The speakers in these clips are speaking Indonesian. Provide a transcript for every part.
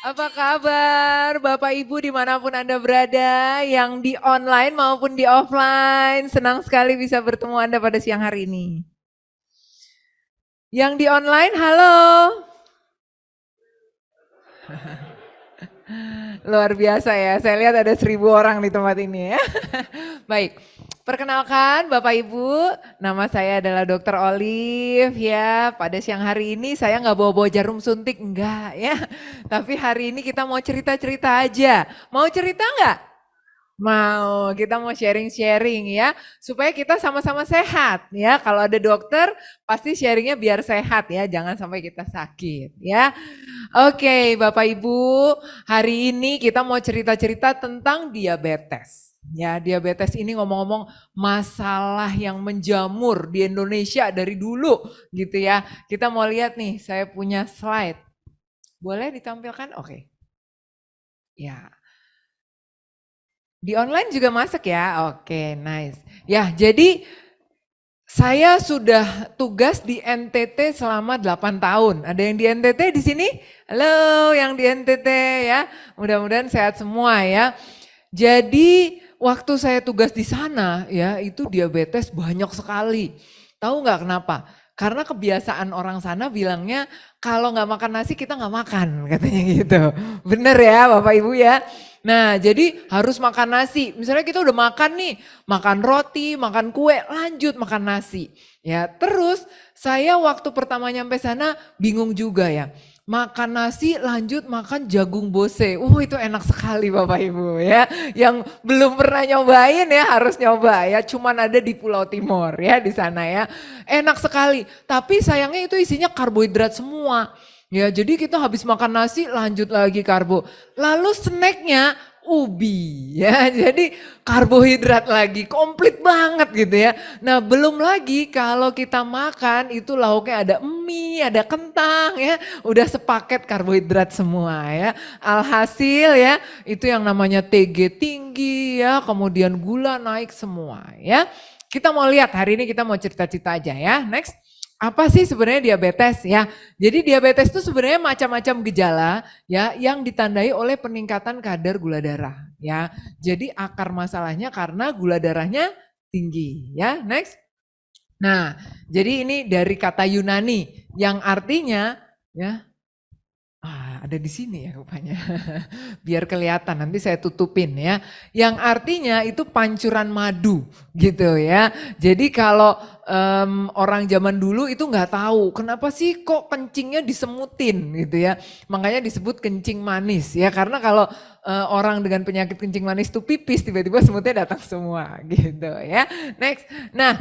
Apa kabar Bapak Ibu dimanapun Anda berada, yang di online maupun di offline. Senang sekali bisa bertemu Anda pada siang hari ini. Yang di online, halo. Luar biasa ya, saya lihat ada 1.000 orang di tempat ini ya. Baik, perkenalkan Bapak Ibu, nama saya adalah Dr. Olive ya. Pada siang hari ini saya nggak bawa-bawa jarum suntik, enggak ya. Tapi hari ini kita mau cerita-cerita aja. Mau cerita nggak? Mau, kita mau sharing-sharing ya, supaya kita sama-sama sehat ya. Kalau ada dokter, pasti sharingnya biar sehat ya, jangan sampai kita sakit ya. Oke, Bapak Ibu, hari ini kita mau cerita-cerita tentang diabetes. Ya, diabetes ini ngomong-ngomong masalah yang menjamur di Indonesia dari dulu gitu ya. Kita mau lihat nih, saya punya slide. Boleh ditampilkan? Oke. Ya. Di online juga masuk ya? Oke, nice. Ya, jadi saya sudah tugas di NTT selama 8 tahun. Ada yang di NTT di sini? Halo yang di NTT ya. Mudah-mudahan sehat semua ya. Jadi waktu saya tugas di sana ya, itu diabetes banyak sekali. Tahu nggak kenapa? Karena kebiasaan orang sana bilangnya kalau nggak makan nasi kita nggak makan katanya gitu. Bener ya Bapak Ibu ya. Nah jadi harus makan nasi. Misalnya kita udah makan nih, makan roti, makan kue, lanjut makan nasi. Ya terus saya waktu pertama nyampe sana bingung juga ya. Makan nasi lanjut makan jagung bose. Itu enak sekali Bapak Ibu ya. Yang belum pernah nyobain ya harus nyoba ya. Cuman ada di Pulau Timur ya di sana ya. Enak sekali. Tapi sayangnya itu isinya karbohidrat semua. Ya jadi kita habis makan nasi lanjut lagi karbo. Lalu snacknya ubi ya. Jadi karbohidrat lagi, komplit banget gitu ya. Nah belum lagi kalau kita makan itu lauknya ada mie, ada kentang ya. Udah sepaket karbohidrat semua ya. Alhasil ya itu yang namanya TG tinggi ya. Kemudian gula naik semua ya. Kita mau lihat hari ini kita mau cerita-cerita aja ya. Next. Apa sih sebenarnya diabetes ya? Jadi diabetes itu sebenarnya macam-macam gejala ya yang ditandai oleh peningkatan kadar gula darah ya. Jadi akar masalahnya karena gula darahnya tinggi ya. Next. Nah, jadi ini dari kata Yunani yang artinya ya ada di sini ya rupanya. Biar kelihatan nanti saya tutupin ya. Yang artinya itu pancuran madu gitu ya. Jadi kalau orang zaman dulu itu nggak tahu kenapa sih kok kencingnya disemutin gitu ya. Makanya disebut kencing manis ya. Karena kalau orang dengan penyakit kencing manis itu pipis tiba-tiba semutnya datang semua gitu ya. Next. Nah,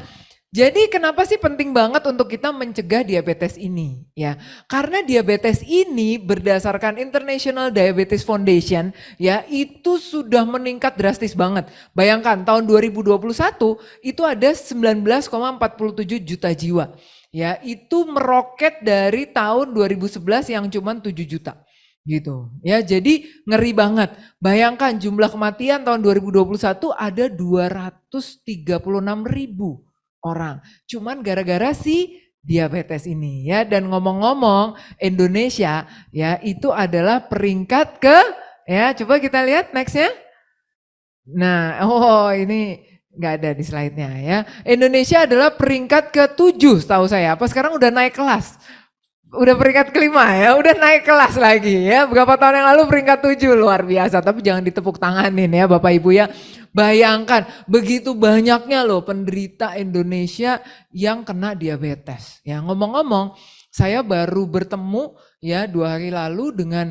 jadi kenapa sih penting banget untuk kita mencegah diabetes ini ya? Karena diabetes ini berdasarkan International Diabetes Foundation ya itu sudah meningkat drastis banget. Bayangkan tahun 2021 itu ada 19,47 juta jiwa. Ya, itu meroket dari tahun 2011 yang cuma 7 juta gitu. Ya, jadi ngeri banget. Bayangkan jumlah kematian tahun 2021 ada 236.000 orang. Cuman gara-gara si diabetes ini ya. Dan ngomong-ngomong Indonesia ya itu adalah peringkat ke ya coba kita lihat nextnya. Nah ini nggak ada di slide-nya ya. Indonesia adalah peringkat ke-7 setahu saya. Apa sekarang udah naik kelas? Udah peringkat kelima ya, udah naik kelas lagi ya. Beberapa tahun yang lalu peringkat 7 luar biasa. Tapi jangan ditepuk tanganin ya Bapak Ibu ya. Bayangkan begitu banyaknya loh penderita Indonesia yang kena diabetes. Ya ngomong-ngomong, saya baru bertemu ya 2 hari lalu dengan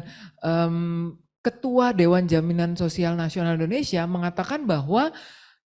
Ketua Dewan Jaminan Sosial Nasional Indonesia mengatakan bahwa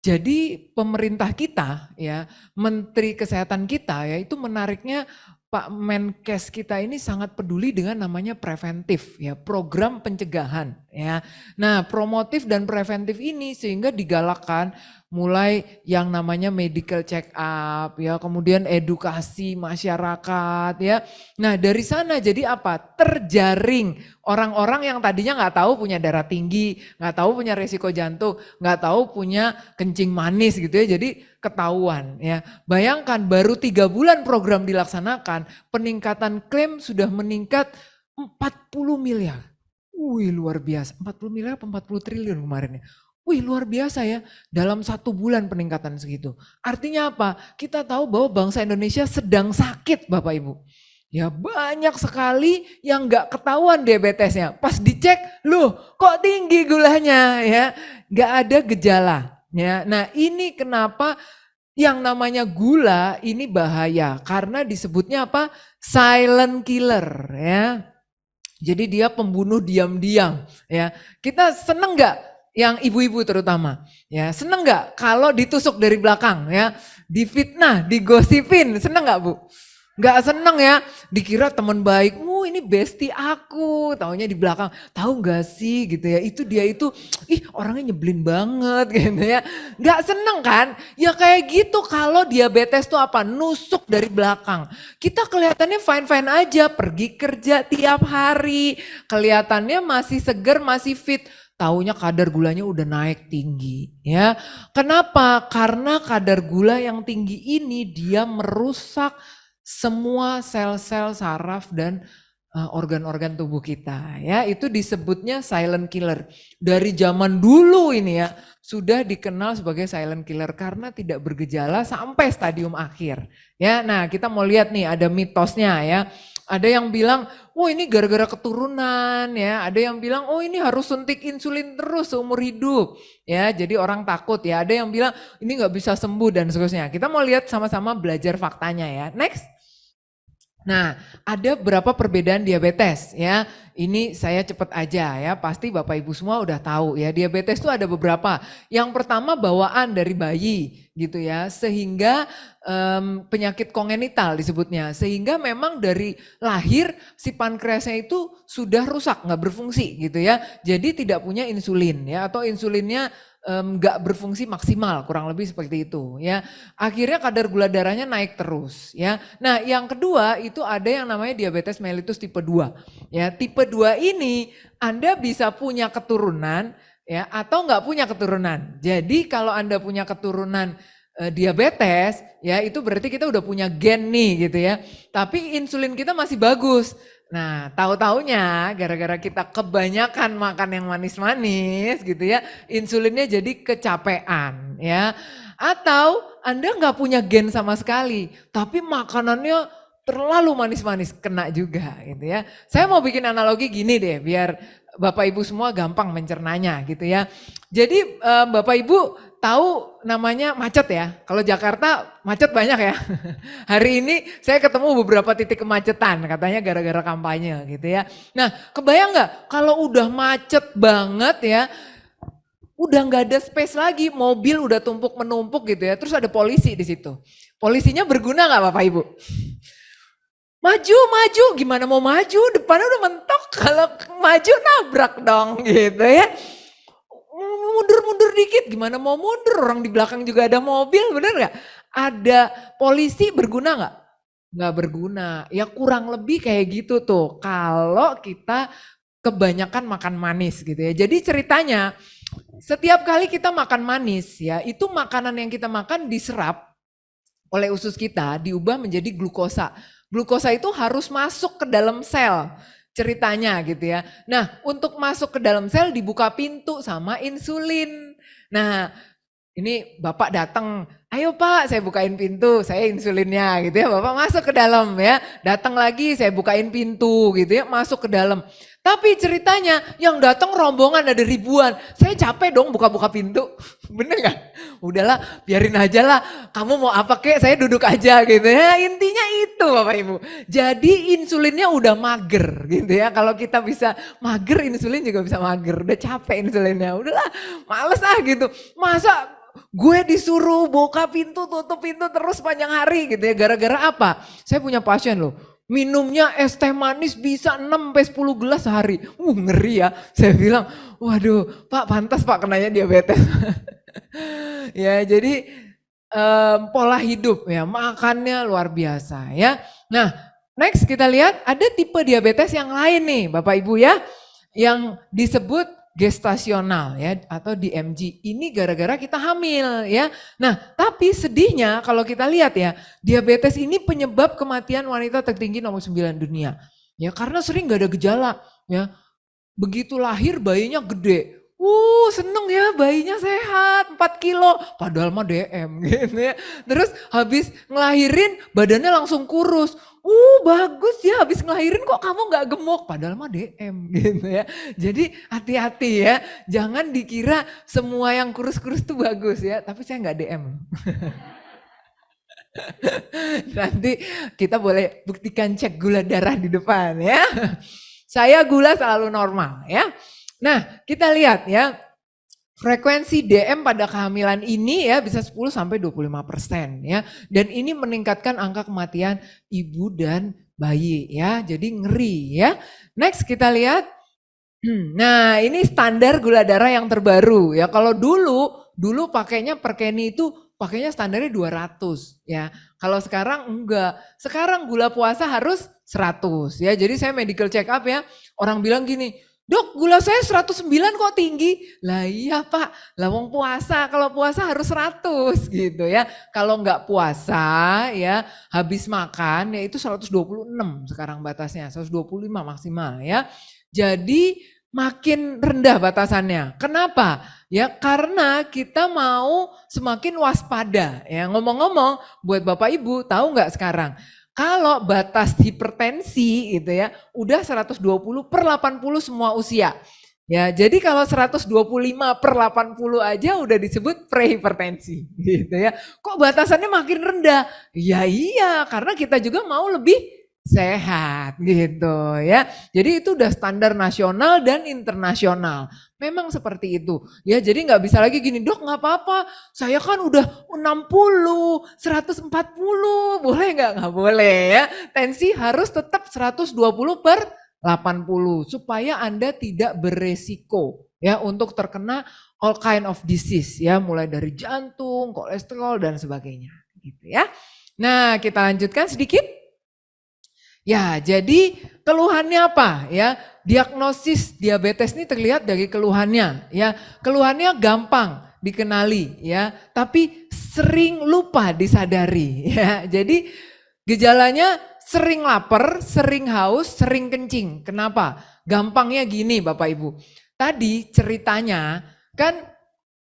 jadi pemerintah kita ya, Menteri Kesehatan kita ya itu menariknya Pak Menkes kita ini sangat peduli dengan namanya preventif ya, program pencegahan ya. Nah, promotif dan preventif ini sehingga digalakkan mulai yang namanya medical check up ya, kemudian edukasi masyarakat ya. Nah, dari sana jadi apa? Terjaring orang-orang yang tadinya nggak tahu punya darah tinggi, nggak tahu punya resiko jantung, nggak tahu punya kencing manis gitu ya. Jadi ketahuan ya. Bayangkan baru 3 bulan program dilaksanakan, peningkatan klaim sudah meningkat 40 miliar. Wih luar biasa, 40 miliar apa 40 triliun kemarin ya. Wih luar biasa ya, dalam 1 bulan peningkatan segitu. Artinya apa? Kita tahu bahwa bangsa Indonesia sedang sakit Bapak Ibu. Ya banyak sekali yang gak ketahuan diabetesnya. Pas dicek, loh kok tinggi gulanya ya. Gak ada gejala. Ya. Nah ini kenapa yang namanya gula ini bahaya. Karena disebutnya apa? Silent killer ya. Jadi dia pembunuh diam-diam ya. Kita seneng gak yang ibu-ibu terutama ya, seneng gak kalau ditusuk dari belakang ya, difitnah, digosipin, seneng gak Bu? Gak seneng ya, dikira teman baikmu ini bestie aku, taunya di belakang, tahu gak sih gitu ya, itu dia itu, ih orangnya nyebelin banget gitu ya. Gak seneng kan? Ya kayak gitu kalau diabetes tuh apa? Nusuk dari belakang. Kita kelihatannya fine-fine aja, pergi kerja tiap hari, kelihatannya masih seger, masih fit. Taunya kadar gulanya udah naik tinggi ya. Kenapa? Karena kadar gula yang tinggi ini dia merusak semua sel-sel saraf dan organ-organ tubuh kita ya. Itu disebutnya silent killer. Dari zaman dulu ini ya sudah dikenal sebagai silent killer karena tidak bergejala sampai stadium akhir. Ya, nah kita mau lihat nih ada mitosnya ya. Ada yang bilang, oh ini gara-gara keturunan ya. Ada yang bilang, oh ini harus suntik insulin terus seumur hidup. Ya, jadi orang takut ya. Ada yang bilang ini nggak bisa sembuh dan seterusnya. Kita mau lihat sama-sama belajar faktanya ya. Next. Nah, ada berapa perbedaan diabetes ya. Ini saya cepet aja ya, pasti Bapak Ibu semua udah tahu ya. Diabetes itu ada beberapa. Yang pertama bawaan dari bayi gitu ya, sehingga penyakit kongenital disebutnya. Sehingga memang dari lahir si pankreasnya itu sudah rusak, nggak berfungsi gitu ya. Jadi tidak punya insulin ya, atau insulinnya nggak berfungsi maksimal, kurang lebih seperti itu ya. Akhirnya kadar gula darahnya naik terus ya. Nah yang kedua itu ada yang namanya diabetes mellitus tipe 2 ya. Tipe 2 ini Anda bisa punya keturunan ya atau nggak punya keturunan. Jadi kalau Anda punya keturunan diabetes ya itu berarti kita udah punya gen nih gitu ya. Tapi insulin kita masih bagus. Nah, tahu-taunya gara-gara kita kebanyakan makan yang manis-manis gitu ya, insulinnya jadi kecapean ya. Atau Anda nggak punya gen sama sekali, tapi makanannya terlalu manis-manis, kena juga gitu ya. Saya mau bikin analogi gini deh, biar Bapak Ibu semua gampang mencernanya gitu ya. Jadi Bapak Ibu tahu namanya macet ya, kalau Jakarta macet banyak ya. Hari ini saya ketemu beberapa titik kemacetan, katanya gara-gara kampanye gitu ya. Nah kebayang nggak kalau udah macet banget ya, udah nggak ada space lagi, mobil udah tumpuk menumpuk gitu ya, terus ada polisi di situ. Polisinya berguna nggak Bapak Ibu? Maju, gimana mau maju, depannya udah mentok, kalau maju nabrak dong gitu ya. Mundur dikit, gimana mau mundur, orang di belakang juga ada mobil, bener gak? Ada polisi berguna gak? Gak berguna, ya kurang lebih kayak gitu tuh kalau kita kebanyakan makan manis gitu ya. Jadi ceritanya setiap kali kita makan manis ya, itu makanan yang kita makan diserap oleh usus kita, diubah menjadi glukosa. Glukosa itu harus masuk ke dalam sel ceritanya gitu ya. Nah untuk masuk ke dalam sel dibuka pintu sama insulin. Nah ini Bapak datang, ayo Pak saya bukain pintu, saya insulinnya gitu ya. Bapak masuk ke dalam ya, datang lagi saya bukain pintu gitu ya, masuk ke dalam. Tapi ceritanya yang datang rombongan ada ribuan, saya capek dong buka-buka pintu, bener gak? Udahlah biarin aja lah, kamu mau apa kek saya duduk aja gitu ya. Intinya itu Bapak Ibu, jadi insulinnya udah mager gitu ya. Kalau kita bisa mager, insulin juga bisa mager, udah capek insulinnya, udahlah males ah gitu. Masa gue disuruh buka pintu, tutup pintu terus panjang hari gitu ya, gara-gara apa? Saya punya pasien loh, minumnya es teh manis bisa 6-10 gelas sehari. Ngeri ya. Saya bilang, waduh Pak pantas Pak kenanya diabetes. Ya jadi pola hidup ya, makannya luar biasa ya. Nah next kita lihat ada tipe diabetes yang lain nih Bapak Ibu ya. Yang disebut gestasional ya atau DMG. Ini gara-gara kita hamil ya. Nah tapi sedihnya kalau kita lihat ya, diabetes ini penyebab kematian wanita tertinggi nomor 9 dunia. Ya karena sering gak ada gejala ya. begitu lahir bayinya gede. Seneng ya bayinya sehat 4 kilo, padahal mah DM gitu ya. Terus habis ngelahirin badannya langsung kurus. Bagus ya habis ngelahirin kok kamu gak gemuk, padahal mah DM gitu ya. Jadi hati-hati ya, jangan dikira semua yang kurus-kurus tuh bagus ya, tapi saya gak DM. Nanti kita boleh buktikan cek gula darah di depan ya. Saya gula selalu normal ya. Nah, kita lihat ya, frekuensi DM pada kehamilan ini ya bisa 10-25% ya. Dan ini meningkatkan angka kematian ibu dan bayi ya. Jadi ngeri ya. Next kita lihat. Nah, ini standar gula darah yang terbaru ya. Kalau dulu pakainya per Kenny itu pakainya standarnya 200 ya. Kalau sekarang enggak. Sekarang gula puasa harus 100 ya. Jadi saya medical check up ya. Orang bilang gini, "Dok, gula saya 109 kok tinggi." Lah iya Pak, lah wong puasa, kalau puasa harus 100 gitu ya. Kalau enggak puasa ya, habis makan ya itu 126 sekarang batasnya, 125 maksimal ya. Jadi makin rendah batasannya. Kenapa? Ya karena kita mau semakin waspada ya. Ngomong-ngomong buat Bapak Ibu tahu nggak sekarang? Kalau batas hipertensi gitu ya, udah 120/80 semua usia. Ya, jadi kalau 125/80 aja udah disebut prehipertensi gitu ya. Kok batasannya makin rendah? Ya iya, karena kita juga mau lebih sehat gitu ya. Jadi itu udah standar nasional dan internasional. Memang seperti itu. Ya, jadi nggak bisa lagi gini, "Dok, nggak apa-apa. Saya kan udah 60, 140." Boleh nggak? Nggak boleh ya. Tensi harus tetap 120/80 supaya Anda tidak beresiko ya untuk terkena all kind of disease ya, mulai dari jantung, kolesterol dan sebagainya gitu ya. Nah, kita lanjutkan sedikit. Ya, jadi keluhannya apa ya? Diagnosis diabetes ini terlihat dari keluhannya ya. Keluhannya gampang dikenali ya, tapi sering lupa disadari ya. Jadi gejalanya sering lapar, sering haus, sering kencing. Kenapa? Gampangnya gini Bapak Ibu. Tadi ceritanya kan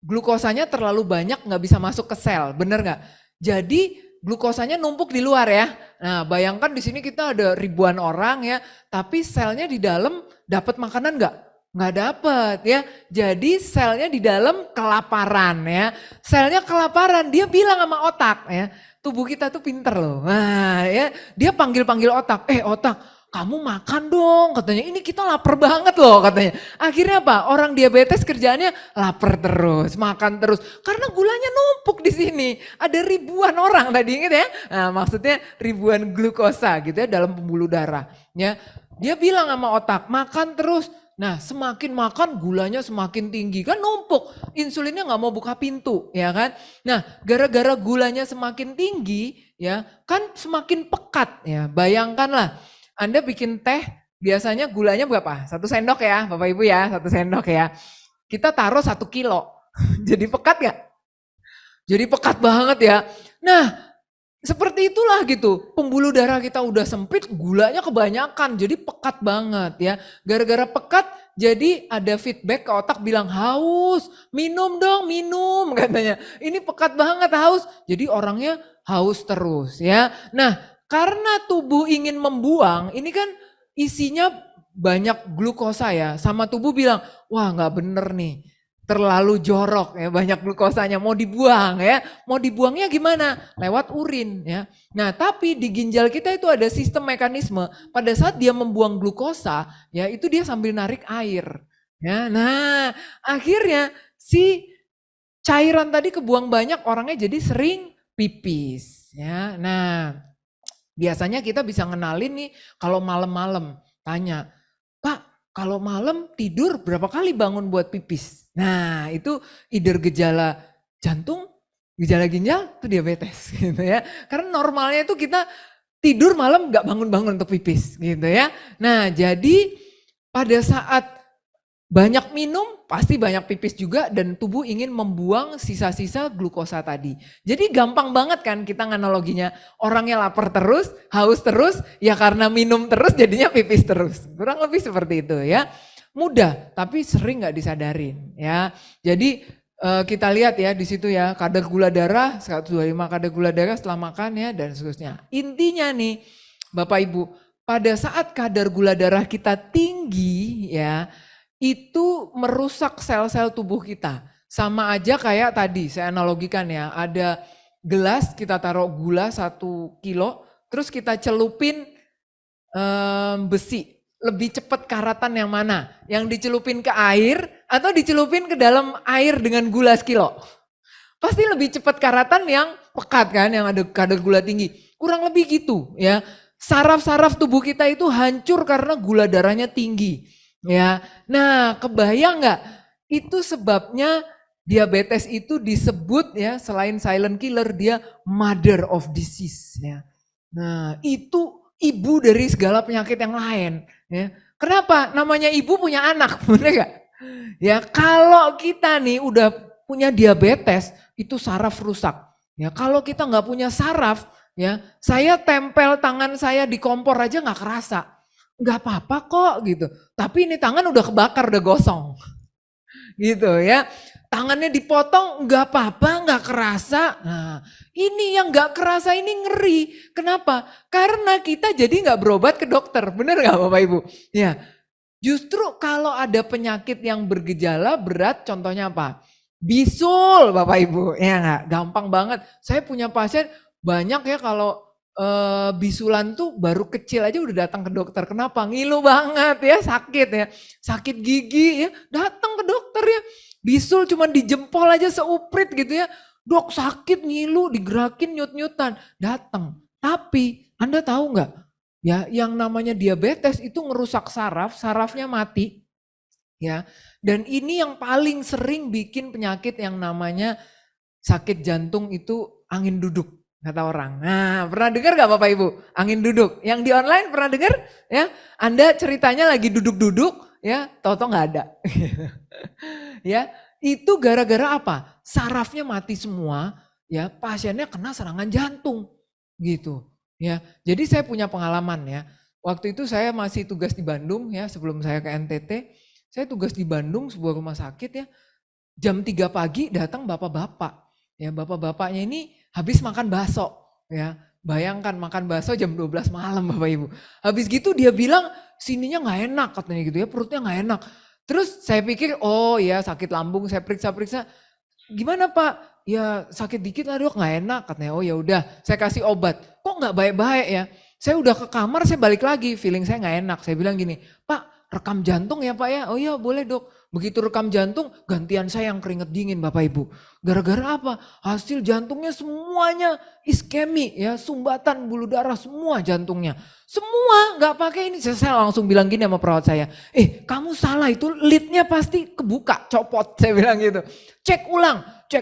glukosanya terlalu banyak nggak bisa masuk ke sel, bener nggak? Jadi glukosanya numpuk di luar ya. Nah, bayangkan di sini kita ada ribuan orang ya, tapi selnya di dalam dapat makanan nggak? Nggak dapat ya. Jadi selnya di dalam kelaparan ya. Selnya kelaparan, dia bilang sama otak ya. Tubuh kita tuh pinter loh. Nah, ya, dia panggil-panggil otak. Otak, kamu makan dong katanya. Ini kita lapar banget loh katanya. Akhirnya apa? Orang diabetes kerjaannya lapar terus, makan terus. Karena gulanya numpuk di sini. Ada ribuan orang tadi ingat ya. Nah, maksudnya ribuan glukosa gitu ya dalam pembuluh darah. Ya, dia bilang sama otak, makan terus. Nah, semakin makan gulanya semakin tinggi, kan numpuk. Insulinnya nggak mau buka pintu, ya kan? Nah, gara-gara gulanya semakin tinggi, ya kan semakin pekat. Ya, bayangkanlah, Anda bikin teh, biasanya gulanya berapa? 1 sendok ya, Bapak Ibu ya, 1 sendok ya. Kita taruh 1 kilo, jadi pekat gak? Jadi pekat banget ya. Nah, seperti itulah gitu, pembuluh darah kita udah sempit, gulanya kebanyakan, jadi pekat banget ya. Gara-gara pekat, jadi ada feedback ke otak bilang haus, minum dong, minum katanya. Ini pekat banget haus, jadi orangnya haus terus ya. Nah, karena tubuh ingin membuang, ini kan isinya banyak glukosa ya, sama tubuh bilang, wah nggak bener nih. Terlalu jorok ya, banyak glukosanya, mau dibuang ya. Mau dibuangnya gimana? Lewat urin ya. Nah, tapi di ginjal kita itu ada sistem mekanisme, pada saat dia membuang glukosa, ya itu dia sambil narik air. Ya, nah, akhirnya si cairan tadi kebuang banyak, orangnya jadi sering pipis ya. Nah, biasanya kita bisa ngenalin nih kalau malam-malam tanya, "Pak, kalau malam tidur berapa kali bangun buat pipis?" Nah, itu either gejala jantung, gejala ginjal, itu diabetes gitu ya. Karena normalnya itu kita tidur malam gak bangun-bangun untuk pipis gitu ya. Nah, jadi pada saat banyak minum pasti banyak pipis juga dan tubuh ingin membuang sisa-sisa glukosa tadi. Jadi gampang banget kan kita analoginya, orangnya lapar terus, haus terus, ya karena minum terus jadinya pipis terus. Kurang lebih seperti itu ya. Mudah, tapi sering nggak disadarin ya. Jadi kita lihat ya di situ ya, kadar gula darah 125 kadar gula darah setelah makan ya dan seterusnya. Intinya nih Bapak Ibu, pada saat kadar gula darah kita tinggi ya, itu merusak sel-sel tubuh kita. Sama aja kayak tadi saya analogikan ya, ada gelas kita taruh gula 1 kilo, terus kita celupin besi. Lebih cepat karatan yang mana? Yang dicelupin ke air atau dicelupin ke dalam air dengan gula sekilo? Pasti lebih cepat karatan yang pekat kan, yang ada kadar gula tinggi. Kurang lebih gitu ya. Saraf-saraf tubuh kita itu hancur karena gula darahnya tinggi. Ya, nah kebayang nggak? Itu sebabnya diabetes itu disebut ya, selain silent killer dia mother of disease ya. Nah itu ibu dari segala penyakit yang lain. Ya. Kenapa? Namanya ibu punya anak, bener gak? Ya kalau kita nih udah punya diabetes, itu saraf rusak. Ya kalau kita nggak punya saraf, ya saya tempel tangan saya di kompor aja nggak kerasa, nggak apa-apa kok gitu. Tapi ini tangan udah kebakar, udah gosong, gitu ya. Tangannya dipotong nggak apa-apa, nggak kerasa. Nah, ini yang nggak kerasa ini ngeri. Kenapa? Karena kita jadi nggak berobat ke dokter, bener nggak Bapak Ibu? Ya, justru kalau ada penyakit yang bergejala berat, contohnya apa? Bisul Bapak Ibu, ya nggak? Gampang banget. Saya punya pasien banyak ya kalau bisulan tuh baru kecil aja udah datang ke dokter. Kenapa? Ngilu banget ya, sakit ya, sakit gigi ya, datang ke dokter ya. Bisul cuma di jempol aja seuprit gitu ya. Dok sakit ngilu, digerakin nyut-nyutan, datang. Tapi Anda tahu nggak? Ya, yang namanya diabetes itu ngerusak saraf, sarafnya mati. Ya. Dan ini yang paling sering bikin penyakit yang namanya sakit jantung itu angin duduk, kata orang. Nah, pernah dengar gak Bapak Ibu? Angin duduk. Yang di online pernah dengar? Ya, Anda ceritanya lagi duduk-duduk, ya, tahu-tahu nggak ada. Ya, itu gara-gara apa? Sarafnya mati semua, ya, pasiennya kena serangan jantung, gitu. Ya, jadi saya punya pengalaman ya. Waktu itu saya masih tugas di Bandung ya, sebelum saya ke NTT, saya tugas di Bandung sebuah rumah sakit ya. Jam 3 pagi datang bapak-bapak. Ya, bapak-bapaknya ini habis makan bakso ya. Bayangkan makan bakso jam 12 malam Bapak Ibu. Habis gitu dia bilang sininya nggak enak katanya gitu ya, perutnya nggak enak. Terus saya pikir oh ya sakit lambung, saya periksa-periksa. Gimana Pak? Ya sakit dikit lah dok, nggak enak katanya. Oh ya udah, saya kasih obat. Kok nggak baik-baik ya? Saya udah ke kamar, saya balik lagi, feeling saya nggak enak. Saya bilang gini, Pak rekam jantung ya Pak ya? Oh iya boleh dok. Begitu rekam jantung, gantian saya yang keringet dingin Bapak Ibu. Gara-gara apa? Hasil jantungnya semuanya iskemi ya, sumbatan bulu darah semua jantungnya. Semua nggak pakai ini. Saya langsung bilang gini sama perawat saya, kamu salah itu leadnya pasti kebuka, copot. Saya bilang gitu. Cek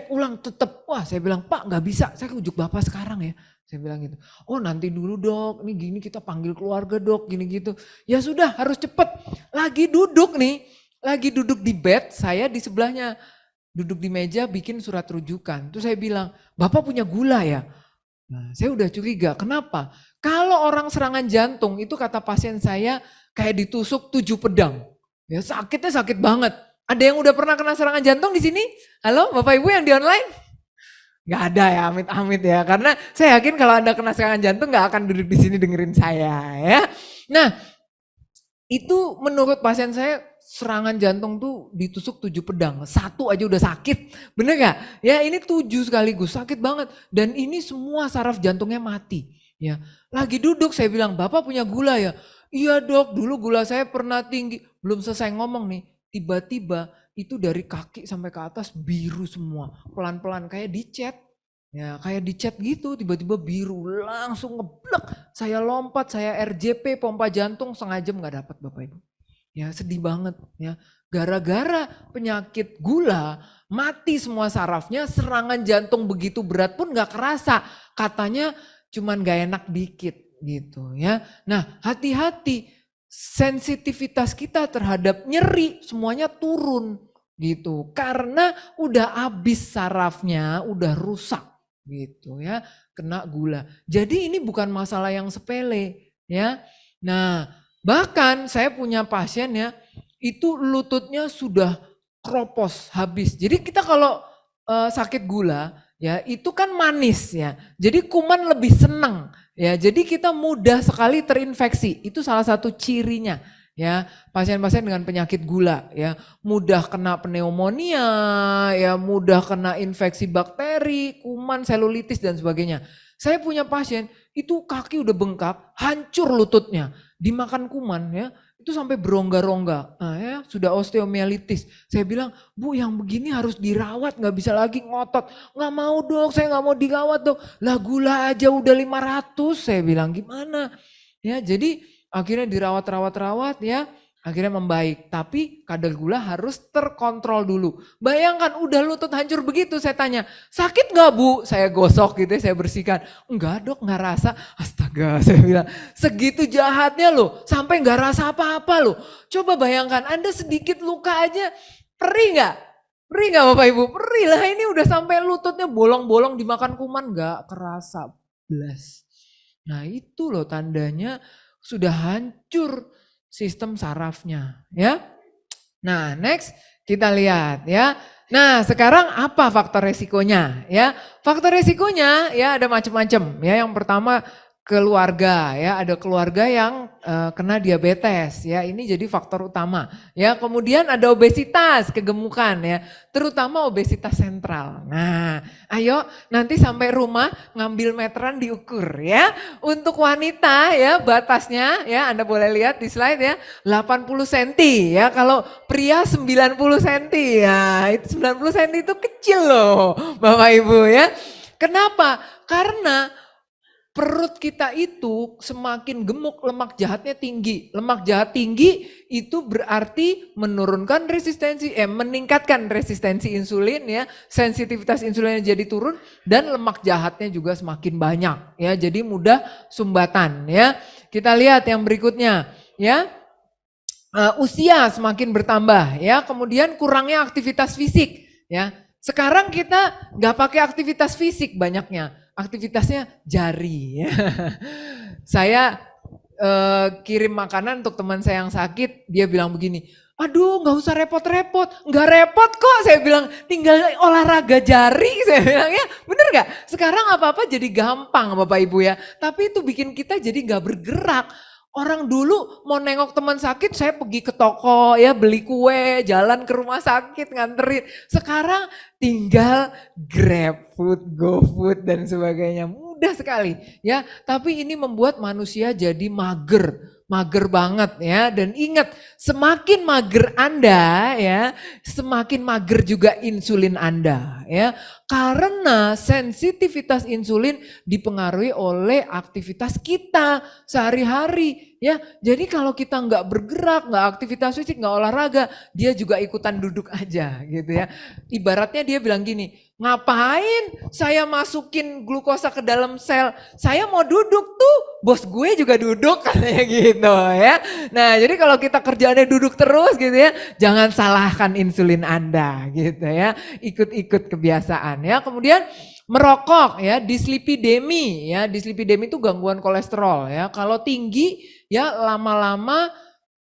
ulang tetap. Wah saya bilang Pak nggak bisa, saya rujuk Bapak sekarang ya. Saya bilang gitu. Oh nanti dulu dok, ini gini kita panggil keluarga dok, gini gitu. Ya sudah harus cepet. Lagi duduk nih, lagi duduk di bed, saya di sebelahnya. Duduk di meja bikin surat rujukan. Terus saya bilang, Bapak punya gula ya? Nah, saya udah curiga, kenapa? Kalau orang serangan jantung itu kata pasien saya kayak ditusuk 7 pedang. Ya sakitnya sakit banget. Ada yang udah pernah kena serangan jantung di sini? Halo Bapak Ibu yang di online? Gak ada ya, amit-amit ya. Karena saya yakin kalau Anda kena serangan jantung gak akan duduk di sini dengerin saya ya. Nah, itu menurut pasien saya serangan jantung tuh ditusuk 7 pedang. 1 aja udah sakit. Bener gak? Ya ini 7 sekaligus, sakit banget. Dan ini semua saraf jantungnya mati. Ya, lagi duduk saya bilang, Bapak punya gula ya? Iya dok, dulu gula saya pernah tinggi. Belum selesai ngomong nih, tiba-tiba itu dari kaki sampai ke atas biru semua. Pelan-pelan kayak dicat. Ya kayak dicat gitu, tiba-tiba biru langsung ngeblek. Saya lompat, saya RJP pompa jantung 1/2 jam gak dapat Bapak Ibu. Ya sedih banget ya. Gara-gara penyakit gula mati semua sarafnya, serangan jantung begitu berat pun gak kerasa. Katanya cuman gak enak dikit gitu ya. Nah hati-hati, sensitivitas kita terhadap nyeri semuanya turun gitu. Karena udah habis sarafnya, udah rusak gitu ya, kena gula. Jadi ini bukan masalah yang sepele ya. Nah bahkan saya punya pasien ya, itu lututnya sudah kropos habis. Jadi kita kalau sakit gula ya itu kan manis ya. Jadi kuman lebih senang ya. Jadi kita mudah sekali terinfeksi. Itu salah satu cirinya ya. Pasien-pasien dengan penyakit gula ya, mudah kena pneumonia ya, mudah kena infeksi bakteri, kuman, selulitis dan sebagainya. Saya punya pasien itu kaki udah bengkak, hancur lututnya, dimakan kuman ya, itu sampai berongga-rongga, nah, ya, sudah osteomielitis. Saya bilang, Bu yang begini harus dirawat, nggak bisa lagi ngotot. Nggak mau dok, saya nggak mau dirawat dok. Lah gula aja udah 500, saya bilang gimana? Ya jadi akhirnya dirawat-rawat ya, akhirnya membaik. Tapi kadar gula harus terkontrol dulu. Bayangkan udah lutut hancur begitu, saya tanya, sakit gak Bu? Saya gosok gitu ya, saya bersihkan. Enggak dok, gak rasa. Astaga, saya bilang, segitu jahatnya loh, sampai gak rasa apa-apa loh. Coba bayangkan, Anda sedikit luka aja, perih gak? Perih gak Bapak Ibu? Perih lah, ini udah sampai lututnya bolong-bolong dimakan kuman, gak kerasa. Blas. Nah itu loh tandanya sudah hancur sistem sarafnya ya. Nah next kita lihat ya. Nah sekarang apa faktor resikonya ya? Faktor resikonya ya ada macam-macam ya. Yang pertama keluarga ya, ada keluarga yang kena diabetes ya, ini jadi faktor utama ya. Kemudian ada obesitas, kegemukan ya, terutama obesitas sentral. Nah ayo nanti sampai rumah ngambil meteran diukur ya. Untuk wanita ya batasnya ya, Anda boleh lihat di slide ya, 80 cm ya, kalau pria 90 cm ya, itu 90 cm itu kecil loh Bapak Ibu ya. Kenapa? Karena perut kita itu semakin gemuk, lemak jahatnya tinggi. Lemak jahat tinggi itu berarti menurunkan resistensi, meningkatkan resistensi insulin ya, sensitivitas insulinnya jadi turun dan lemak jahatnya juga semakin banyak ya, jadi mudah sumbatan ya. Kita lihat yang berikutnya ya, usia semakin bertambah ya, kemudian kurangnya aktivitas fisik ya. Sekarang kita nggak pakai aktivitas fisik banyaknya, aktivitasnya jari. Saya kirim makanan untuk teman saya yang sakit, dia bilang begini, aduh nggak usah repot-repot, nggak repot kok, saya bilang tinggal olahraga jari, saya bilang ya bener gak? Sekarang apa-apa jadi gampang Bapak Ibu ya, tapi itu bikin kita jadi nggak bergerak. Orang dulu mau nengok teman sakit, saya pergi ke toko ya, beli kue, jalan ke rumah sakit nganterin. Sekarang tinggal Grab Food, GoFood dan sebagainya. Mudah sekali ya, tapi ini membuat manusia jadi mager. Mager banget ya, dan ingat semakin mager Anda ya, semakin mager juga insulin Anda ya. Karena sensitivitas insulin dipengaruhi oleh aktivitas kita sehari-hari ya. Jadi kalau kita nggak bergerak, nggak aktivitas fisik, nggak olahraga, dia juga ikutan duduk aja gitu ya. Ibaratnya dia bilang gini, ngapain saya masukin glukosa ke dalam sel, saya mau duduk tuh, bos gue juga duduk katanya gitu ya. Nah jadi kalau kita kerjaannya duduk terus gitu ya, jangan salahkan insulin Anda gitu ya, ikut-ikut kebiasaan ya. Kemudian merokok ya, dislipidemi ya, dislipidemi itu gangguan kolesterol ya, kalau tinggi ya lama-lama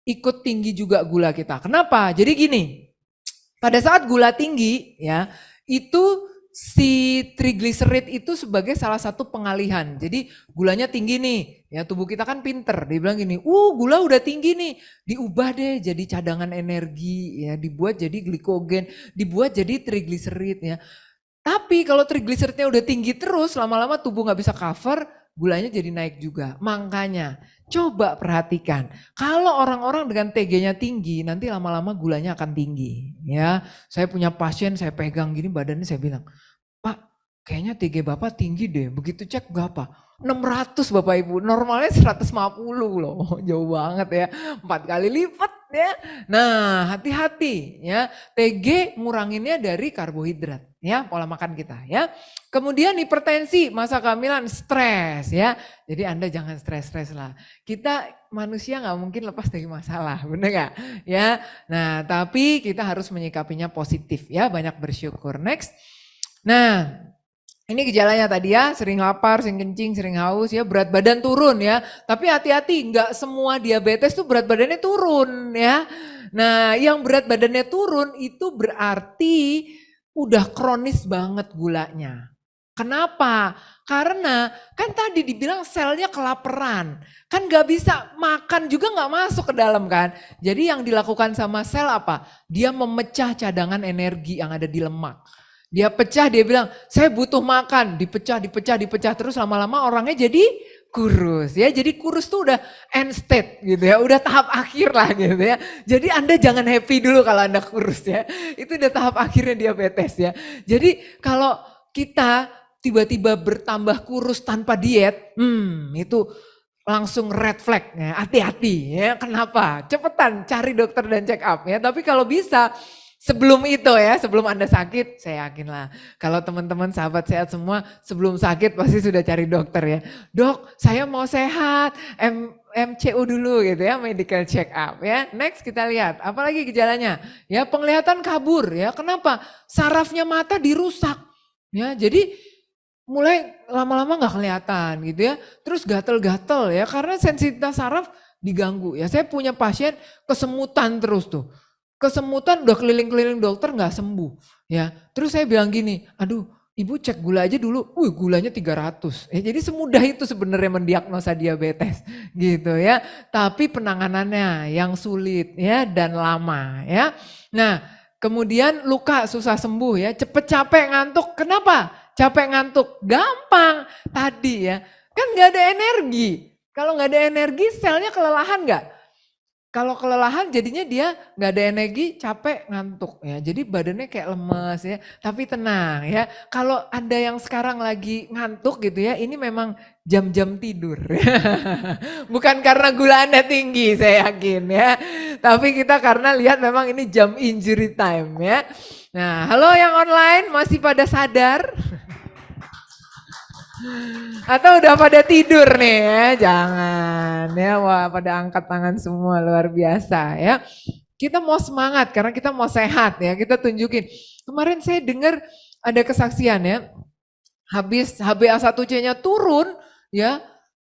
ikut tinggi juga gula kita. Kenapa? Jadi gini, pada saat gula tinggi ya, itu si trigliserid itu sebagai salah satu pengalihan. Jadi gulanya tinggi nih, ya tubuh kita kan pinter. Dia bilang gini, gula udah tinggi nih, diubah deh jadi cadangan energi, ya dibuat jadi glikogen, dibuat jadi trigliserid ya. Tapi kalau trigliseridnya udah tinggi terus, lama-lama tubuh nggak bisa cover, gulanya jadi naik juga. Makanya coba perhatikan, kalau orang-orang dengan TG-nya tinggi, nanti lama-lama gulanya akan tinggi. Ya, saya punya pasien, saya pegang gini badannya, saya bilang, Pak, kayaknya TG Bapak tinggi deh. Begitu cek berapa? 600 Bapak Ibu, normalnya 150 loh, jauh banget ya, 4 kali lipat ya. Nah hati-hati ya, TG nguranginnya dari karbohidrat ya, pola makan kita ya. Kemudian hipertensi, masa kehamilan, stres ya. Jadi Anda jangan stres-stres lah. Kita manusia nggak mungkin lepas dari masalah, bener nggak? Ya. Nah tapi kita harus menyikapinya positif ya, banyak bersyukur. Next. Nah Ini gejalanya tadi ya, sering lapar, sering kencing, sering haus ya, berat badan turun ya. Tapi hati-hati, nggak semua diabetes tuh berat badannya turun ya. Nah, yang berat badannya turun itu berarti udah kronis banget gulanya. Kenapa? Karena kan tadi dibilang selnya kelaparan. Kan gak bisa makan juga gak masuk ke dalam kan. Jadi yang dilakukan sama sel apa? Dia memecah cadangan energi yang ada di lemak. Dia pecah, dia bilang, saya butuh makan, dipecah, dipecah, dipecah, terus lama-lama orangnya jadi kurus ya. Jadi kurus tuh udah end state gitu ya, udah tahap akhir lah gitu ya. Jadi Anda jangan happy dulu kalau Anda kurus ya. Itu udah tahap akhirnya diabetes ya. Jadi kalau kita tiba-tiba bertambah kurus tanpa diet, itu langsung red flag ya, hati-hati ya. Kenapa? Cepetan cari dokter dan check up ya. Tapi kalau bisa sebelum itu ya, sebelum Anda sakit, saya yakin lah. Kalau teman-teman sahabat sehat semua sebelum sakit pasti sudah cari dokter ya. Dok, saya mau sehat, MCU dulu gitu ya, medical check up ya. Next kita lihat, apalagi gejalanya? Ya penglihatan kabur ya. Kenapa? Sarafnya mata dirusak. Ya, jadi mulai lama-lama nggak kelihatan gitu ya. Terus gatel-gatel ya, karena sensitivitas saraf diganggu ya. Saya punya pasien kesemutan terus tuh. Kesemutan udah keliling-keliling dokter nggak sembuh ya. Terus saya bilang gini, aduh ibu cek gula aja dulu, gulanya 300. Ya, jadi semudah itu sebenarnya mendiagnosa diabetes gitu ya. Tapi penanganannya yang sulit ya dan lama ya. Nah kemudian luka susah sembuh ya, cepet capek ngantuk. Kenapa? Capek ngantuk, gampang tadi ya. Kan nggak ada energi. Kalau nggak ada energi selnya kelelahan nggak? Kalau kelelahan jadinya dia nggak ada energi, capek, ngantuk ya. Jadi badannya kayak lemes ya. Tapi tenang ya. Kalau Anda yang sekarang lagi ngantuk gitu ya, ini memang jam-jam tidur. Bukan karena gula Anda tinggi saya yakin ya. Tapi kita karena lihat memang ini jam injury time ya. Nah, halo yang online masih pada sadar? Atau udah pada tidur nih ya, jangan ya, wah pada angkat tangan semua luar biasa ya. Kita mau semangat karena kita mau sehat ya, kita tunjukin. Kemarin saya dengar ada kesaksian ya, habis HbA1c-nya turun ya,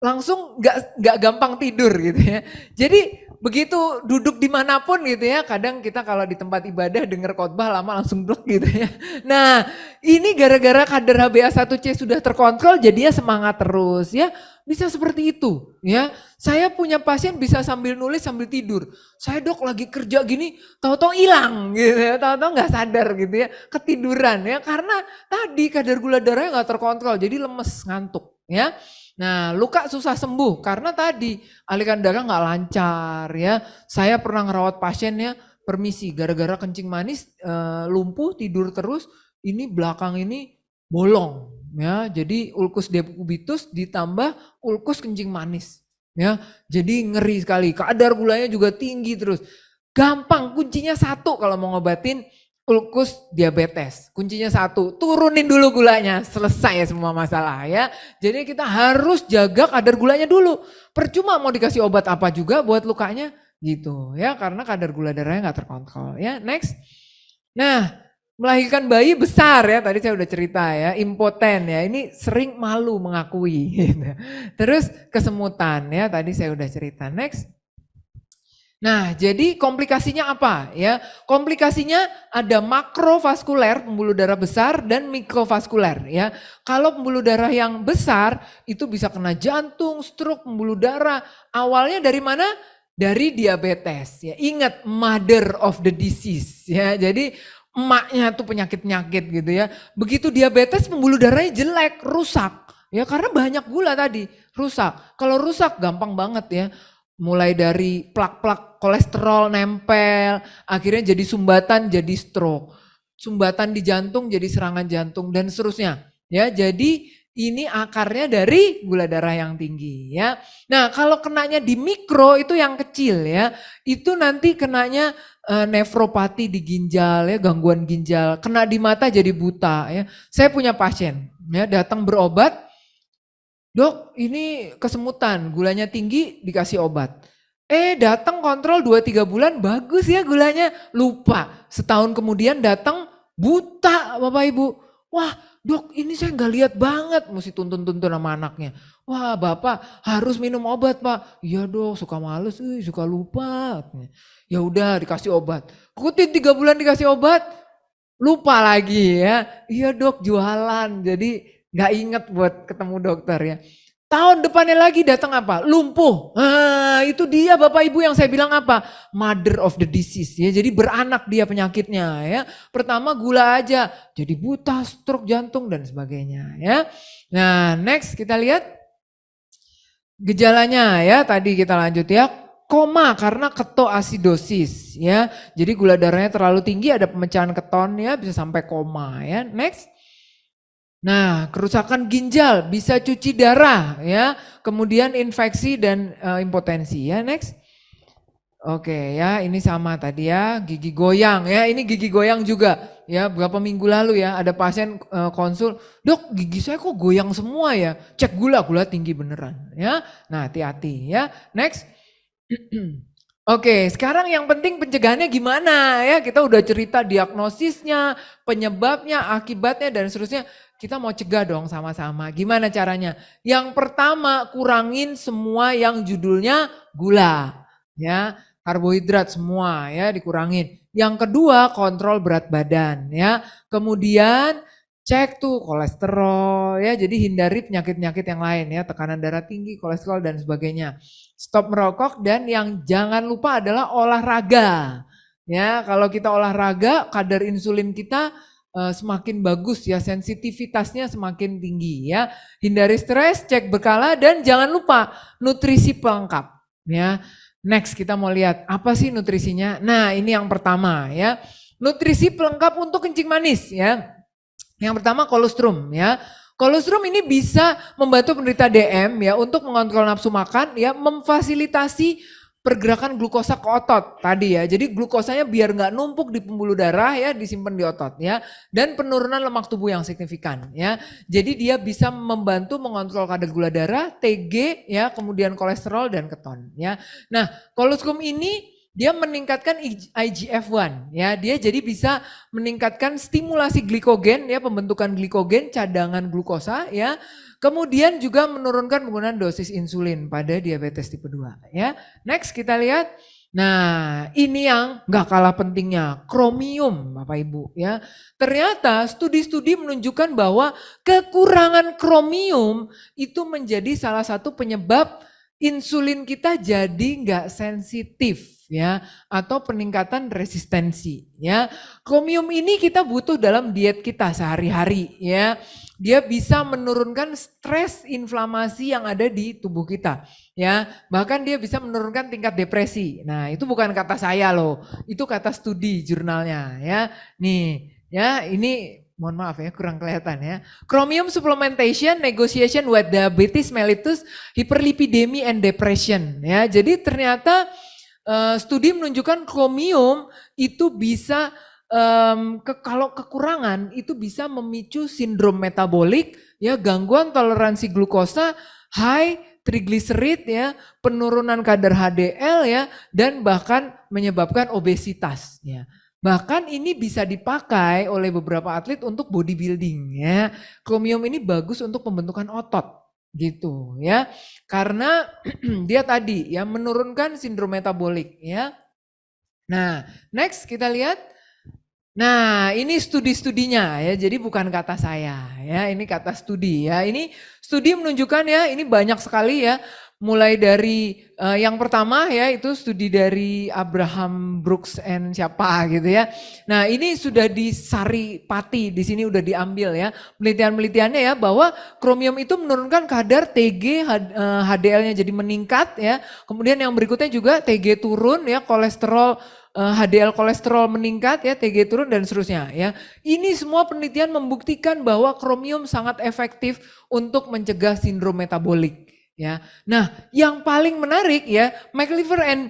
langsung nggak gampang tidur gitu ya. Jadi begitu duduk dimanapun gitu ya, kadang kita kalau di tempat ibadah dengar khotbah lama langsung blek gitu ya. Nah ini gara-gara kadar HbA1c sudah terkontrol jadinya semangat terus ya. Bisa seperti itu ya. Saya punya pasien bisa sambil nulis sambil tidur. Saya dok lagi kerja gini tahu-tahu hilang gitu ya, tahu-tahu nggak sadar gitu ya, ketiduran ya. Karena tadi kadar gula darahnya nggak terkontrol jadi lemes ngantuk ya. Nah luka susah sembuh karena tadi aliran darah nggak lancar ya. Saya pernah ngerawat pasien ya, permisi gara-gara kencing manis lumpuh tidur terus, ini belakang ini bolong ya. Jadi ulkus decubitus ditambah ulkus kencing manis ya. Jadi ngeri sekali, kadar gulanya juga tinggi terus. Gampang, kuncinya satu kalau mau ngobatin ulkus diabetes. Kuncinya satu, turunin dulu gulanya, selesai semua masalah ya. Jadi kita harus jaga kadar gulanya dulu. Percuma mau dikasih obat apa juga buat lukanya gitu ya, karena kadar gula darahnya nggak terkontrol ya. Next. Nah, melahirkan bayi besar ya, tadi saya udah cerita ya, impoten ya, ini sering malu mengakui gitu. Terus kesemutan ya, tadi saya udah cerita. Next. Nah, jadi komplikasinya apa ya? Komplikasinya ada makrovaskuler, pembuluh darah besar, dan mikrovaskuler ya. Kalau pembuluh darah yang besar itu bisa kena jantung, stroke, pembuluh darah. Awalnya dari mana? Dari diabetes ya. Ingat mother of the disease ya. Jadi emaknya tuh penyakit-penyakit gitu ya. Begitu diabetes pembuluh darahnya jelek, rusak. Ya karena banyak gula tadi, rusak. Kalau rusak gampang banget ya. Mulai dari plak-plak kolesterol nempel, akhirnya jadi sumbatan, jadi stroke. Sumbatan di jantung jadi serangan jantung dan seterusnya. Ya, jadi ini akarnya dari gula darah yang tinggi ya. Nah, kalau kenanya di mikro itu yang kecil ya. Itu nanti kenanya nefropati di ginjal ya, gangguan ginjal, kena di mata jadi buta ya. Saya punya pasien ya datang berobat, dok ini kesemutan, gulanya tinggi dikasih obat. Datang kontrol 2-3 bulan bagus ya gulanya, lupa. Setahun kemudian datang buta Bapak Ibu. Wah Dok ini saya nggak lihat banget, mesti tuntun-tuntun sama anaknya. Wah bapak harus minum obat pak. Iya dok suka males, suka lupa. Ya udah dikasih obat. Ikutin 3 bulan dikasih obat, lupa lagi ya. Iya dok jualan, jadi nggak inget buat ketemu dokter ya. Tahun depannya lagi datang apa? Lumpuh. Nah, itu dia Bapak Ibu yang saya bilang apa? Mother of the disease ya. Jadi beranak dia penyakitnya ya. Pertama gula aja, jadi buta, stroke jantung dan sebagainya ya. Nah, next kita lihat gejalanya ya. Tadi kita lanjut ya. Koma karena ketoasidosis ya. Jadi gula darahnya terlalu tinggi, ada pemecahan keton ya, bisa sampai koma ya. Next. Nah, kerusakan ginjal, bisa cuci darah ya, kemudian infeksi dan impotensi ya. Next. Oke ya, ini sama tadi ya, gigi goyang ya, ini gigi goyang juga ya. Beberapa minggu lalu ya, ada pasien konsul, dok gigi saya kok goyang semua ya, cek gula tinggi beneran ya. Nah hati-hati ya. Next. Oke, sekarang yang penting pencegahannya gimana ya? Kita udah cerita diagnosisnya, penyebabnya, akibatnya dan seterusnya. Kita mau cegah dong sama-sama. Gimana caranya? Yang pertama, kurangin semua yang judulnya gula. Ya, karbohidrat semua ya dikurangin. Yang kedua, kontrol berat badan ya. Kemudian cek tuh kolesterol ya. Jadi hindari penyakit-penyakit yang lain ya, tekanan darah tinggi, kolesterol dan sebagainya. Stop merokok dan yang jangan lupa adalah olahraga. Ya, kalau kita olahraga, kadar insulin kita semakin bagus ya, sensitivitasnya semakin tinggi ya. Hindari stres, cek berkala dan jangan lupa nutrisi pelengkap ya. Next kita mau lihat apa sih nutrisinya. Nah ini yang pertama ya, nutrisi pelengkap untuk kencing manis ya. Yang pertama kolostrum ya. Kolostrum ini bisa membantu penderita DM ya untuk mengontrol nafsu makan ya, memfasilitasi pergerakan glukosa ke otot tadi ya. Jadi glukosanya biar nggak numpuk di pembuluh darah ya, disimpan di otot ya. Dan penurunan lemak tubuh yang signifikan ya. Jadi dia bisa membantu mengontrol kadar gula darah, TG ya, kemudian kolesterol dan keton ya. Nah, kolostrum ini dia meningkatkan IGF-1 ya. Dia jadi bisa meningkatkan stimulasi glikogen ya, pembentukan glikogen, cadangan glukosa ya. Kemudian juga menurunkan penggunaan dosis insulin pada diabetes tipe 2 ya. Next kita lihat. Nah, ini yang nggak kalah pentingnya, kromium Bapak Ibu ya. Ternyata studi-studi menunjukkan bahwa kekurangan kromium itu menjadi salah satu penyebab insulin kita jadi nggak sensitif ya, atau peningkatan resistensi ya. Kromium ini kita butuh dalam diet kita sehari-hari ya. Dia bisa menurunkan stres inflamasi yang ada di tubuh kita ya. Bahkan dia bisa menurunkan tingkat depresi. Nah, itu bukan kata saya loh. Itu kata studi jurnalnya ya. Nih, ya ini mohon maaf ya kurang kelihatan ya. Chromium supplementation, negotiation with diabetes mellitus, hyperlipidemia and depression ya. Jadi ternyata studi menunjukkan chromium itu bisa kalau kekurangan itu bisa memicu sindrom metabolik ya, gangguan toleransi glukosa, high trigliserid ya, penurunan kadar HDL ya, dan bahkan menyebabkan obesitas ya. Bahkan ini bisa dipakai oleh beberapa atlet untuk bodybuilding ya. Chromium ini bagus untuk pembentukan otot gitu ya. Karena dia tadi ya menurunkan sindrom metabolik ya. Nah, next kita lihat. Nah, ini studi-studinya ya. Jadi bukan kata saya ya, ini kata studi ya. Ini studi menunjukkan ya, ini banyak sekali ya. Mulai dari yang pertama ya itu studi dari Abraham Brooks and siapa gitu ya. Nah, ini sudah disaripati, di sini udah diambil ya. Penelitian-penelitiannya ya bahwa kromium itu menurunkan kadar TG, HDL-nya jadi meningkat ya. Kemudian yang berikutnya juga TG turun ya, kolesterol HDL kolesterol meningkat ya, TG turun dan seterusnya ya. Ini semua penelitian membuktikan bahwa kromium sangat efektif untuk mencegah sindrom metabolik ya. Nah, yang paling menarik ya, McLever and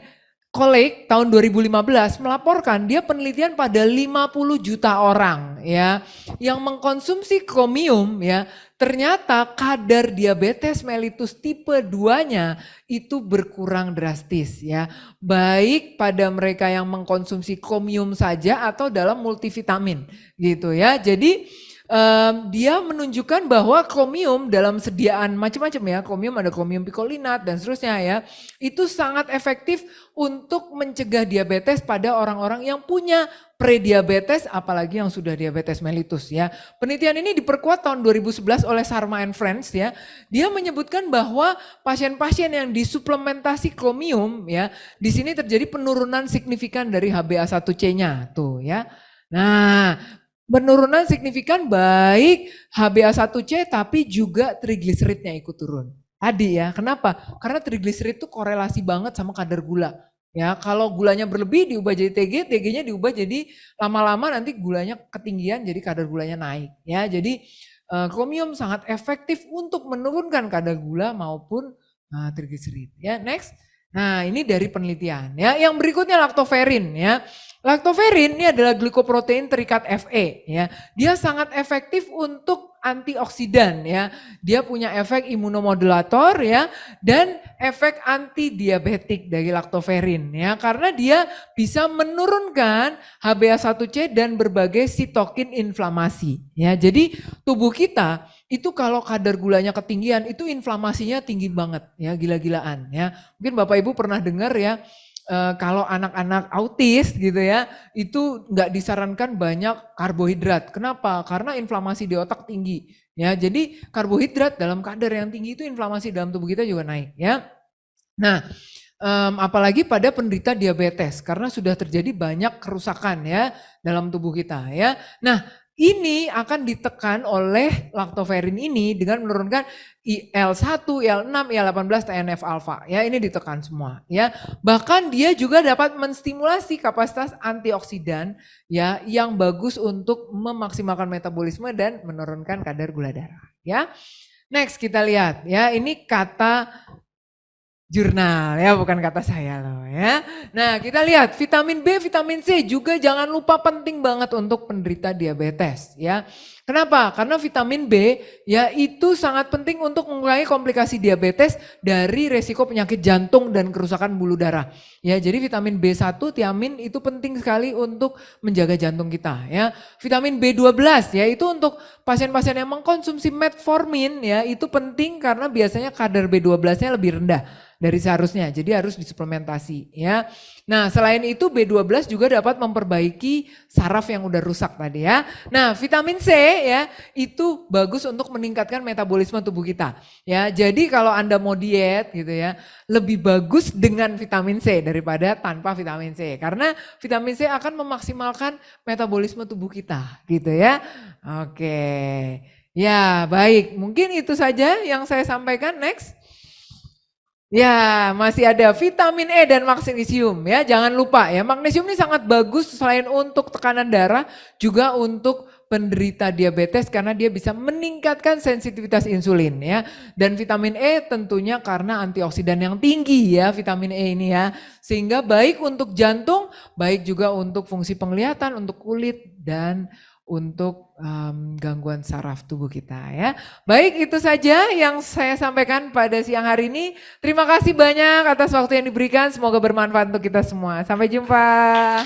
colleague tahun 2015 melaporkan dia penelitian pada 50 juta orang ya yang mengkonsumsi kromium ya. Ternyata kadar diabetes mellitus tipe 2-nya itu berkurang drastis ya. Baik pada mereka yang mengkonsumsi kromium saja atau dalam multivitamin gitu ya. Jadi dia menunjukkan bahwa chromium dalam sediaan macam-macam ya, chromium ada chromium picolinat dan seterusnya ya, itu sangat efektif untuk mencegah diabetes pada orang-orang yang punya prediabetes apalagi yang sudah diabetes mellitus ya. Penelitian ini diperkuat tahun 2011 oleh Sharma and Friends ya. Dia menyebutkan bahwa pasien-pasien yang disuplementasi chromium ya, di sini terjadi penurunan signifikan dari HbA1c-nya tuh ya. Nah, penurunan signifikan baik HbA1c tapi juga trigliseridnya ikut turun. Tadi ya, kenapa? Karena trigliserid itu korelasi banget sama kadar gula. Ya, kalau gulanya berlebih diubah jadi TG, TG-nya diubah jadi lama-lama nanti gulanya ketinggian jadi kadar gulanya naik. Ya, jadi chromium sangat efektif untuk menurunkan kadar gula maupun trigliserid. Ya, next. Nah, ini dari penelitian ya. Yang berikutnya lactoferrin ya. Lactoferrin ini adalah glikoprotein terikat Fe ya. Dia sangat efektif untuk antioksidan ya. Dia punya efek imunomodulator ya dan efek anti diabetik dari lactoferrin ya karena dia bisa menurunkan HbA1c dan berbagai sitokin inflamasi ya. Jadi tubuh kita itu kalau kadar gulanya ketinggian itu inflamasinya tinggi banget ya, gila-gilaan ya. Mungkin Bapak Ibu pernah dengar ya, kalau anak-anak autis gitu ya, itu nggak disarankan banyak karbohidrat. Kenapa? Karena inflamasi di otak tinggi. Ya, jadi karbohidrat dalam kadar yang tinggi itu inflamasi dalam tubuh kita juga naik. Ya, nah apalagi pada penderita diabetes karena sudah terjadi banyak kerusakan ya dalam tubuh kita ya. Nah, ini akan ditekan oleh lactoferrin ini dengan menurunkan IL-1, IL-6, IL-18, TNF-alfa. Ya, ini ditekan semua ya. Bahkan dia juga dapat menstimulasi kapasitas antioksidan ya yang bagus untuk memaksimalkan metabolisme dan menurunkan kadar gula darah ya. Next kita lihat ya, ini kata jurnal ya, bukan kata saya loh ya. Nah, kita lihat vitamin B, vitamin C juga jangan lupa penting banget untuk penderita diabetes ya. Kenapa? Karena vitamin B ya itu sangat penting untuk mengurangi komplikasi diabetes dari resiko penyakit jantung dan kerusakan buluh darah. Ya, jadi vitamin B1, tiamin itu penting sekali untuk menjaga jantung kita ya. Vitamin B12 ya itu untuk pasien-pasien yang mengkonsumsi metformin ya itu penting karena biasanya kadar B12-nya lebih rendah dari seharusnya, jadi harus disuplementasi ya. Nah, selain itu B12 juga dapat memperbaiki saraf yang udah rusak tadi ya. Nah, vitamin C ya itu bagus untuk meningkatkan metabolisme tubuh kita. Ya, jadi kalau Anda mau diet gitu ya, lebih bagus dengan vitamin C daripada tanpa vitamin C. Karena vitamin C akan memaksimalkan metabolisme tubuh kita gitu ya. Oke. Ya, baik. Mungkin itu saja yang saya sampaikan. Next. Ya, masih ada vitamin E dan magnesium ya. Jangan lupa ya, magnesium ini sangat bagus selain untuk tekanan darah, juga untuk penderita diabetes karena dia bisa meningkatkan sensitivitas insulin ya. Dan vitamin E tentunya karena antioksidan yang tinggi ya vitamin E ini ya. Sehingga baik untuk jantung, baik juga untuk fungsi penglihatan, untuk kulit dan untuk gangguan saraf tubuh kita ya. Baik, itu saja yang saya sampaikan pada siang hari ini. Terima kasih banyak atas waktu yang diberikan, semoga bermanfaat untuk kita semua. Sampai jumpa.